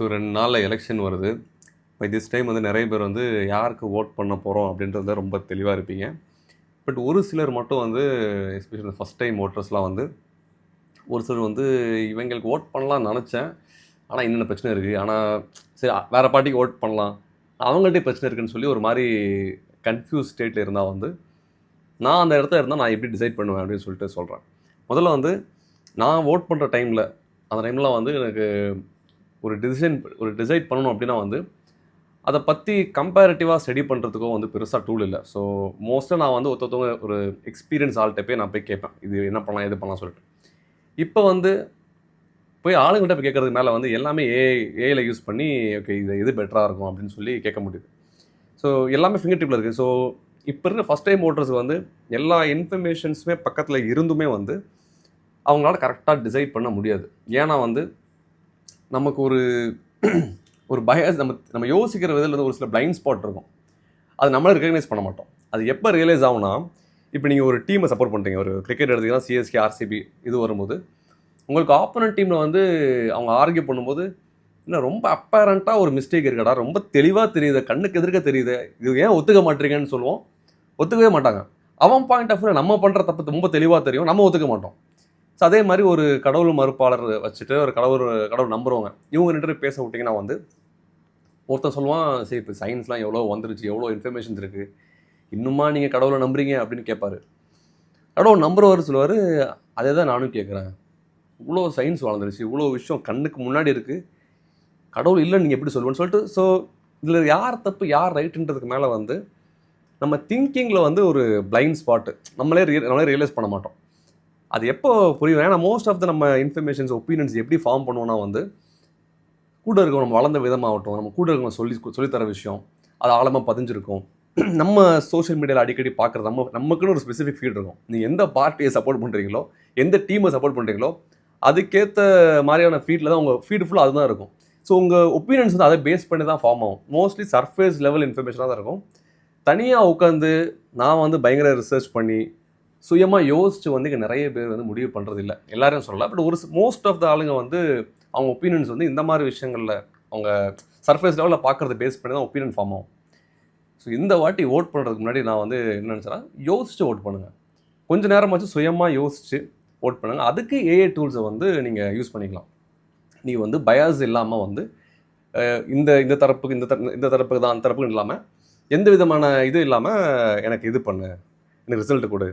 So 2 நாளில் election வருது. By this time வந்து நிறைய பேர் வந்து யாருக்கு ஓட் பண்ண போகிறோம் அப்படின்றத ரொம்ப தெளிவாக இருப்பீங்க. பட் ஒரு சிலர் மட்டும் வந்து எஸ்பெஷலி ஃபஸ்ட் டைம் ஓட்டர்ஸ்லாம் வந்து ஒரு சிலர் வந்து இவங்களுக்கு ஓட் பண்ணலாம்னு நினச்சேன். ஆனால் என்னென்ன பிரச்சனை இருக்குது, ஆனால் சரி வேறு பார்ட்டிக்கு ஓட் பண்ணலாம், அவங்கள்ட்டே பிரச்சனை இருக்குதுன்னு சொல்லி ஒரு மாதிரி கன்ஃபியூஸ் ஸ்டேட்டில் இருந்தால் வந்து நான் அந்த இடத்துல இருந்தால் நான் எப்படி டிசைட் பண்ணுவேன் அப்படின்னு சொல்லிட்டு சொல்கிறேன். முதல்ல வந்து நான் ஓட் பண்ணுற டைமில் அந்த டைம்லாம் வந்து எனக்கு ஒரு டிசைட் பண்ணணும் அப்படின்னா வந்து அதை பற்றி கம்பேரிட்டிவாக ஸ்டடி பண்ணுறதுக்கும் வந்து பெருசாக டூல் இல்லை. ஸோ மோஸ்ட்டாக நான் வந்து ஒருத்தவங்க ஒரு எக்ஸ்பீரியன்ஸ் ஆள்கிட்ட போய் நான் போய் கேட்பேன், இது என்ன பண்ணலாம் எது பண்ணலாம் சொல்லிட்டு. இப்போ வந்து போய் ஆளுங்கிட்ட போய் கேட்குறதுக்கு மேலே வந்து எல்லாமே ஏஐயில் யூஸ் பண்ணி ஓகே இது எது பெட்டராக இருக்கும் அப்படின்னு சொல்லி கேட்க முடியுது. ஸோ எல்லாமே ஃபிங்கர் டிப்பில் இருக்குது. ஸோ இப்போ இருக்கிற ஃபஸ்ட் டைம் ஓட்டர்ஸுக்கு வந்து எல்லா இன்ஃபர்மேஷன்ஸுமே பக்கத்தில் இருந்துமே வந்து அவங்களால கரெக்டாக டிசைட் பண்ண முடியாது. ஏன்னா வந்து நமக்கு ஒரு பயஸ் நம்ம யோசிக்கிற விதத்தில் ஒரு சில பிளைண்ட் ஸ்பாட் இருக்கும். அது நம்மளே ரெகக்னைஸ் பண்ண மாட்டோம். அது எப்போ ரியலைஸ் ஆகும்னா, இப்போ நீங்கள் ஒரு டீமை சப்போர்ட் பண்ணுறீங்க, ஒரு கிரிக்கெட் எடுத்தீங்கன்னா சிஎஸ்கே, ஆர்சிபி இது வரும்போது உங்களுக்கு ஆப்போனன்ட் டீமில் வந்து அவங்க ஆர்கியூ பண்ணும்போது இல்லை ரொம்ப அப்பேரண்ட்டாக ஒரு மிஸ்டேக் இருக்கடா, ரொம்ப தெளிவாக தெரியுது, கண்ணுக்கு எதிர்க்க தெரியுது, இது ஏன் ஒத்துக்க மாட்டீங்கன்னு சொல்லுவோம். ஒத்துக்கவே மாட்டாங்க. அவன் பாயிண்ட் ஆஃப் வியூ நம்ம பண்ணுற தப்பு ரொம்ப தெளிவாக தெரியும், நம்ம ஒத்துக்க மாட்டோம். ஸோ அதே மாதிரி ஒரு கடவுள் மறுப்பாளர் வச்சுட்டு ஒரு கடவுள் நம்புறவங்க இவங்க 2 பேரும் பேச விட்டிங்கன்னா வந்து ஒருத்தன் சொல்லுவான், சரி இப்போ சயின்ஸ்லாம் எவ்வளோ வந்துருச்சு, எவ்வளோ இன்ஃபர்மேஷன்ஸ் இருக்குது, இன்னுமா நீங்கள் கடவுளை நம்புறீங்க அப்படின்னு கேட்பாரு. கடவுள் நம்புறவர் சொல்லுவார், அதே தான் நானும் கேட்குறேன், இவ்வளோ சயின்ஸ் வளர்ந்துருச்சு, இவ்வளோ விஷயம் கண்ணுக்கு முன்னாடி இருக்குது, கடவுள் இல்லைன்னு நீங்கள் எப்படி சொல்லுவேன்னு சொல்லிட்டு. ஸோ இதில் யார் தப்பு யார் ரைட்டுன்றதுக்கு மேலே வந்து நம்ம திங்கிங்கில் வந்து ஒரு பிளைண்ட் ஸ்பாட்டு நம்மளே ரியலைஸ் பண்ண மாட்டோம். அது எப்போ புரியும், ஏன்னா மோஸ்ட் ஆஃப் த நம்ம இன்ஃபர்மேஷன்ஸ் ஒப்பீனியன்ஸ் எப்படி ஃபார்ம் பண்ணுவோன்னா வந்து கூட இருக்கவங்க நம்ம வளர்ந்த விதமாகட்டும், நம்ம கூட இருக்கவங்க சொல்லித்தர விஷயம் அது ஆழமாக பதிஞ்சிருக்கும். நம்ம சோஷியல் மீடியாவில் அடிக்கடி பார்க்குறது நமக்குன்னு ஒரு ஸ்பெசிஃபிக் ஃபீல்டு இருக்கும். நீங்கள் எந்த பார்ட்டியை சப்போர்ட் பண்ணுறீங்களோ, எந்த டீமை சப்போர்ட் பண்ணுறீங்களோ அதுக்கேற்ற மாதிரியான ஃபீல்டில் தான் உங்கள் ஃபீல்டு ஃபுல்லாக அதுதான் இருக்கும். ஸோ உங்கள் ஒப்பீனியன்ஸ் வந்து அதை பேஸ் பண்ணி தான் ஃபார்ம் ஆகும். மோஸ்ட்லி சர்ஃபேஸ் லெவல் இன்ஃபர்மேஷனாக தான் இருக்கும். தனியாக உட்காந்து நான் வந்து பயங்கர ரிசர்ச் பண்ணி சுயமாக யோசித்து வந்து இங்கே நிறைய பேர் வந்து முடிவு பண்ணுறது இல்லை. எல்லாரையும் சொல்லலாம். பட் மோஸ்ட் ஆஃப் த ஆளுங்க வந்து அவங்க ஒப்பீனியன்ஸ் வந்து இந்த மாதிரி விஷயங்களில் அவங்க சர்ஃபேஸ் லெவலில் பார்க்குறத பேஸ் பண்ணி தான் ஒப்பீனியன் ஃபார்ம் ஆகும். ஸோ இந்த வாட்டி ஓட் பண்ணுறதுக்கு முன்னாடி நான் வந்து என்ன நினச்சேன்னா, யோசித்து ஓட் பண்ணுங்கள். கொஞ்சம் நேரமாச்சு சுயமாக யோசித்து ஓட் பண்ணுங்கள். அதுக்கு ஏஐ டூல்ஸை வந்து நீங்கள் யூஸ் பண்ணிக்கலாம். நீங்கள் வந்து பயாஸ் இல்லாமல் வந்து இந்த தரப்புக்கு இந்த தரப்புக்கு தான் அந்த தரப்புக்கு இல்லாமல் எந்த விதமான இது இல்லாமல் எனக்கு இது பண்ணு, எனக்கு ரிசல்ட்டு கொடு,